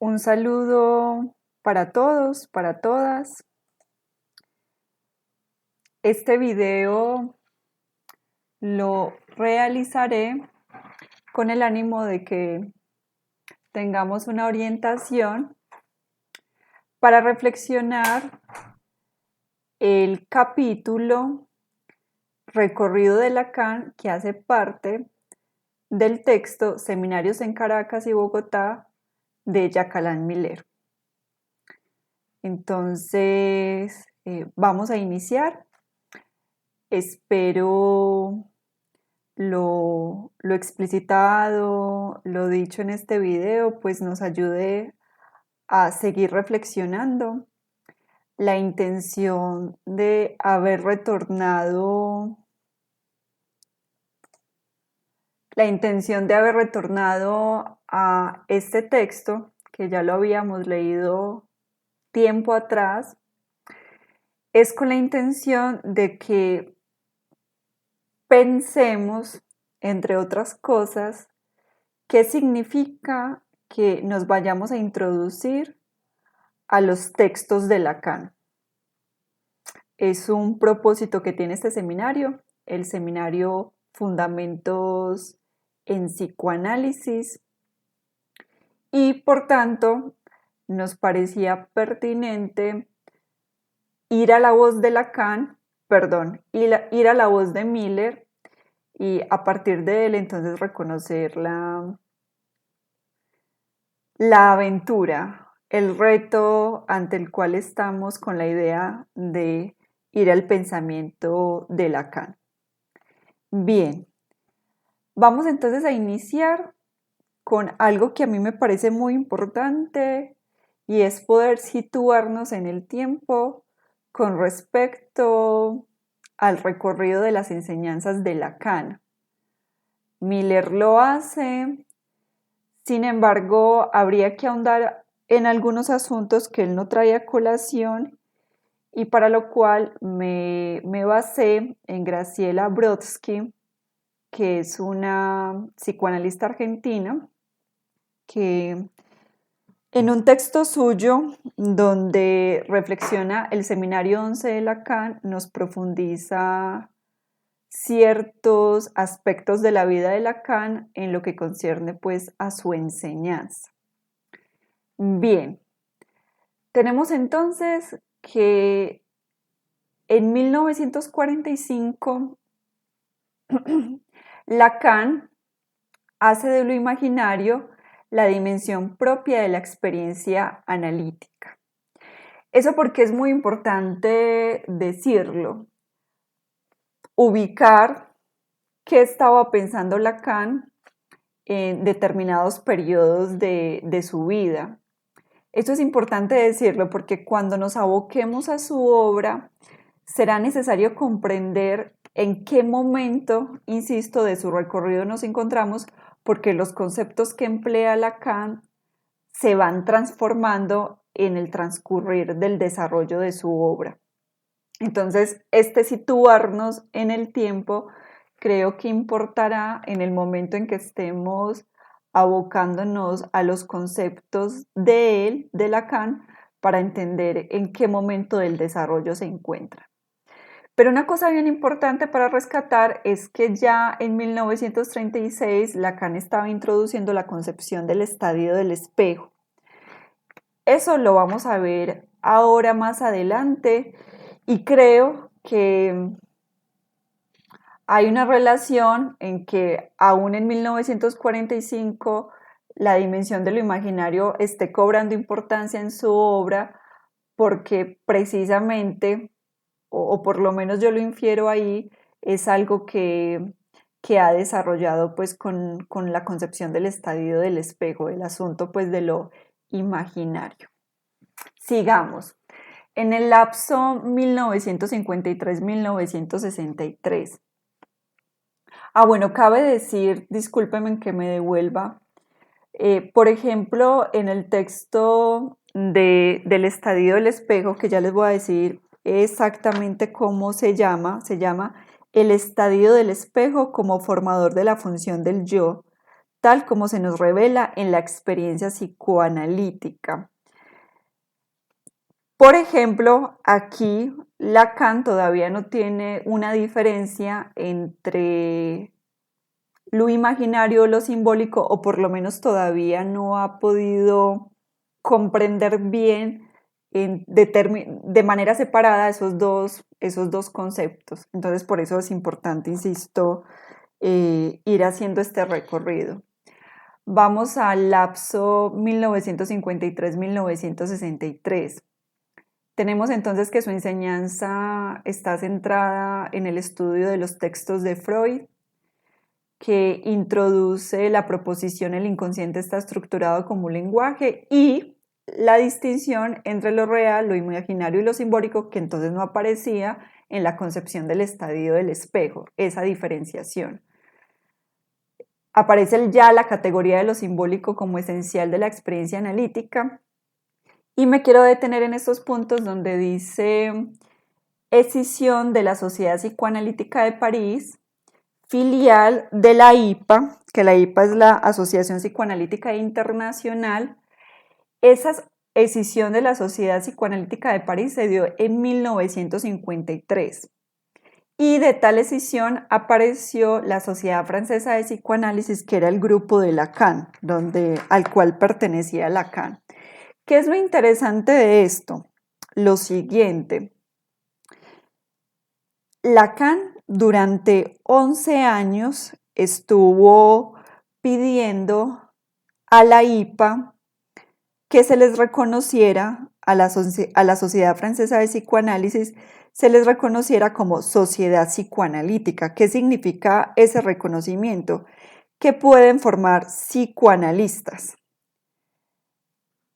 Un saludo para todos, para todas. Este video lo realizaré con el ánimo de que tengamos una orientación para reflexionar el capítulo Recorrido de Lacan, que hace parte del texto Seminarios en Caracas y Bogotá de Jacqueline Miller. Entonces, vamos a iniciar. Espero lo explicitado, lo dicho en este video, pues nos ayude a seguir reflexionando. La intención de haber retornado, a este texto, que ya lo habíamos leído tiempo atrás, es con la intención de que pensemos, entre otras cosas, qué significa que nos vayamos a introducir a los textos de Lacan. Es un propósito que tiene este seminario, el seminario Fundamentos en Psicoanálisis, y por tanto nos parecía pertinente ir a la voz de Lacan, ir a la voz de Miller y a partir de él entonces reconocer la aventura, el reto ante el cual estamos con la idea de ir al pensamiento de Lacan. Bien, vamos entonces a iniciar con algo que a mí me parece muy importante y es poder situarnos en el tiempo con respecto al recorrido de las enseñanzas de Lacan. Miller lo hace. Sin embargo, habría que ahondar en algunos asuntos que él no trae a colación y para lo cual me basé en Graciela Brodsky, que es una psicoanalista argentina, que en un texto suyo donde reflexiona el Seminario 11 de Lacan, nos profundiza ciertos aspectos de la vida de Lacan en lo que concierne pues a su enseñanza. Bien, tenemos entonces que en 1945 Lacan hace de lo imaginario la dimensión propia de la experiencia analítica. Eso porque es muy importante decirlo, ubicar qué estaba pensando Lacan en determinados periodos de su vida. Esto es importante decirlo porque cuando nos aboquemos a su obra, será necesario comprender en qué momento, insisto, de su recorrido nos encontramos, porque los conceptos que emplea Lacan se van transformando en el transcurrir del desarrollo de su obra. Entonces, situarnos en el tiempo creo que importará en el momento en que estemos abocándonos a los conceptos de él, de Lacan, para entender en qué momento del desarrollo se encuentra. Pero una cosa bien importante para rescatar es que ya en 1936 Lacan estaba introduciendo la concepción del estadio del espejo. Eso lo vamos a ver ahora más adelante y creo que hay una relación en que aún en 1945 la dimensión de lo imaginario esté cobrando importancia en su obra porque precisamente, o por lo menos yo lo infiero ahí, es algo que ha desarrollado pues con la concepción del estadio del espejo, el asunto pues de lo imaginario. Sigamos. En el lapso 1953-1963. Bueno, cabe decir, discúlpenme que me devuelva, por ejemplo, en el texto del Estadio del Espejo, que ya les voy a decir exactamente cómo se llama El Estadio del Espejo como formador de la función del yo, tal como se nos revela en la experiencia psicoanalítica. Por ejemplo, aquí Lacan todavía no tiene una diferencia entre lo imaginario o lo simbólico, o por lo menos todavía no ha podido comprender bien de manera separada esos dos conceptos. Entonces, por eso es importante, insisto, ir haciendo este recorrido. Vamos al lapso 1953-1963. Tenemos entonces que su enseñanza está centrada en el estudio de los textos de Freud, que introduce la proposición el inconsciente está estructurado como un lenguaje, y la distinción entre lo real, lo imaginario y lo simbólico, que entonces no aparecía en la concepción del estadio del espejo, esa diferenciación. Aparece ya la categoría de lo simbólico como esencial de la experiencia analítica, y me quiero detener en estos puntos donde dice escisión de la Sociedad Psicoanalítica de París, filial de la IPA, que la IPA es la Asociación Psicoanalítica Internacional. Esa escisión de la Sociedad Psicoanalítica de París se dio en 1953. Y de tal escisión apareció la Sociedad Francesa de Psicoanálisis, que era el grupo de Lacan, al cual pertenecía Lacan. ¿Qué es lo interesante de esto? Lo siguiente. Lacan durante 11 años estuvo pidiendo a la IPA que se les reconociera, a la Sociedad Francesa de Psicoanálisis, se les reconociera como sociedad psicoanalítica. ¿Qué significa ese reconocimiento? Que pueden formar psicoanalistas.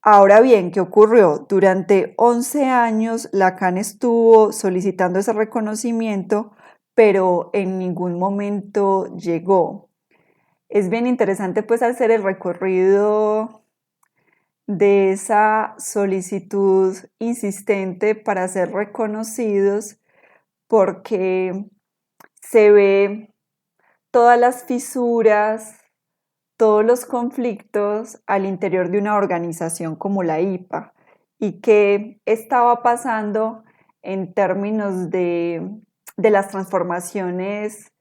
Ahora bien, ¿qué ocurrió? Durante 11 años Lacan estuvo solicitando ese reconocimiento, pero en ningún momento llegó. Es bien interesante pues hacer el recorrido de esa solicitud insistente para ser reconocidos, porque se ve todas las fisuras, todos los conflictos al interior de una organización como la IPA, y qué estaba pasando en términos de las transformaciones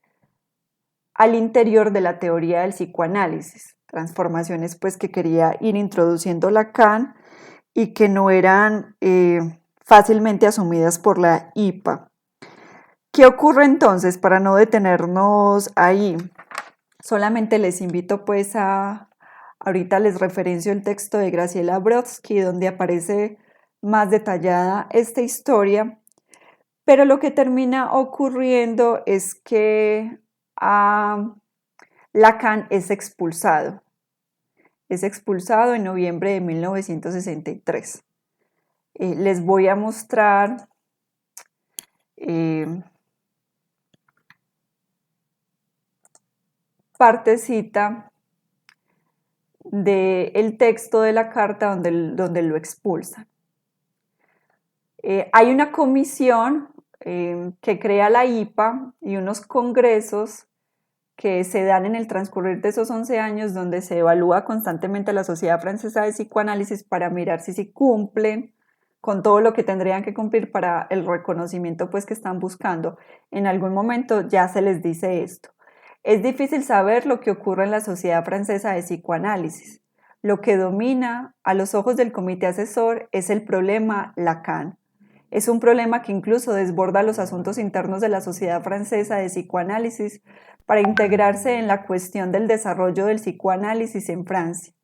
al interior de la teoría del psicoanálisis, transformaciones pues que quería ir introduciendo Lacan y que no eran fácilmente asumidas por la IPA. ¿Qué ocurre entonces? Para no detenernos ahí, solamente les invito pues ahorita les referencio el texto de Graciela Brodsky, donde aparece más detallada esta historia, pero lo que termina ocurriendo es que Lacan es expulsado en noviembre de 1963. Les voy a mostrar partecita del texto de la carta donde lo expulsan. Hay una comisión que crea la IPA y unos congresos que se dan en el transcurrir de esos 11 años, donde se evalúa constantemente a la Sociedad Francesa de Psicoanálisis para mirar si cumplen con todo lo que tendrían que cumplir para el reconocimiento pues, que están buscando. En algún momento ya se les dice esto. Es difícil saber lo que ocurre en la Sociedad Francesa de Psicoanálisis. Lo que domina a los ojos del comité asesor es el problema Lacan. Es un problema que incluso desborda los asuntos internos de la Sociedad Francesa de Psicoanálisis para integrarse en la cuestión del desarrollo del psicoanálisis en Francia.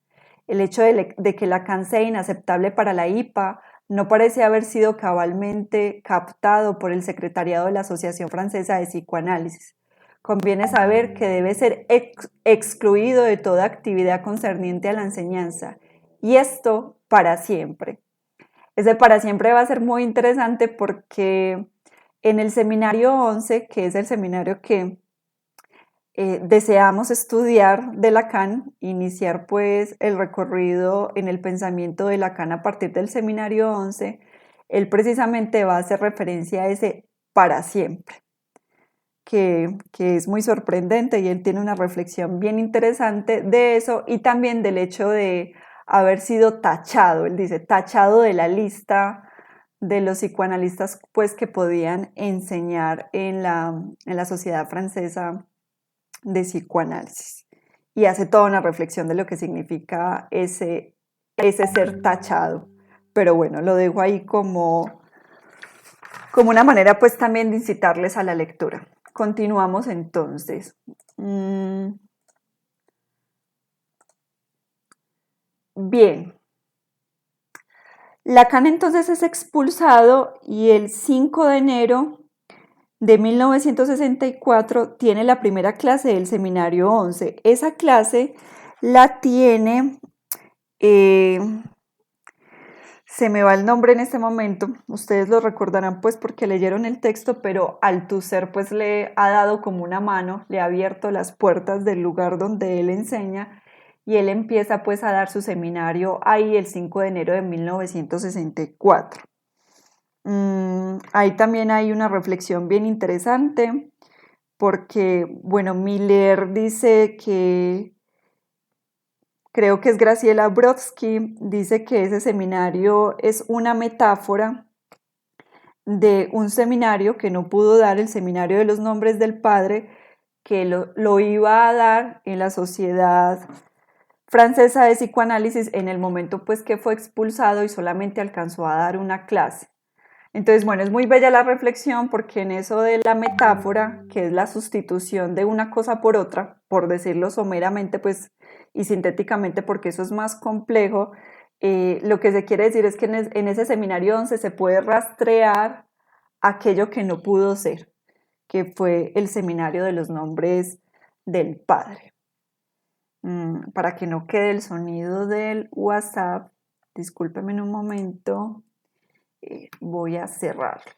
El hecho de que Lacan sea inaceptable para la IPA no parece haber sido cabalmente captado por el secretariado de la Asociación Francesa de Psicoanálisis. Conviene saber que debe ser excluido de toda actividad concerniente a la enseñanza, y esto para siempre. Ese para siempre va a ser muy interesante porque en el seminario 11, que es el seminario que deseamos estudiar de Lacan, iniciar pues el recorrido en el pensamiento de Lacan a partir del seminario 11, él precisamente va a hacer referencia a ese para siempre, que es muy sorprendente y él tiene una reflexión bien interesante de eso y también del hecho de haber sido tachado, él dice, tachado de la lista de los psicoanalistas pues que podían enseñar en la sociedad francesa de psicoanálisis. Y hace toda una reflexión de lo que significa ese ser tachado. Pero bueno, lo dejo ahí como una manera pues también de incitarles a la lectura. Continuamos entonces. Bien. Lacan entonces es expulsado y el 5 de enero de 1964 tiene la primera clase del seminario 11. Esa clase la tiene, se me va el nombre en este momento, ustedes lo recordarán pues porque leyeron el texto, pero Althusser pues le ha dado como una mano, le ha abierto las puertas del lugar donde él enseña y él empieza pues a dar su seminario ahí el 5 de enero de 1964. Ahí también hay una reflexión bien interesante porque, bueno, Miller dice que, creo que es Graciela Brodsky, dice que ese seminario es una metáfora de un seminario que no pudo dar, el seminario de los nombres del padre, que lo iba a dar en la Sociedad Francesa de Psicoanálisis en el momento pues que fue expulsado y solamente alcanzó a dar una clase. Entonces, bueno, es muy bella la reflexión porque en eso de la metáfora, que es la sustitución de una cosa por otra, por decirlo someramente pues, y sintéticamente porque eso es más complejo, lo que se quiere decir es que en ese seminario 11 se puede rastrear aquello que no pudo ser, que fue el seminario de los nombres del Padre. Para que no quede el sonido del WhatsApp, discúlpeme un momento, voy a cerrarlo.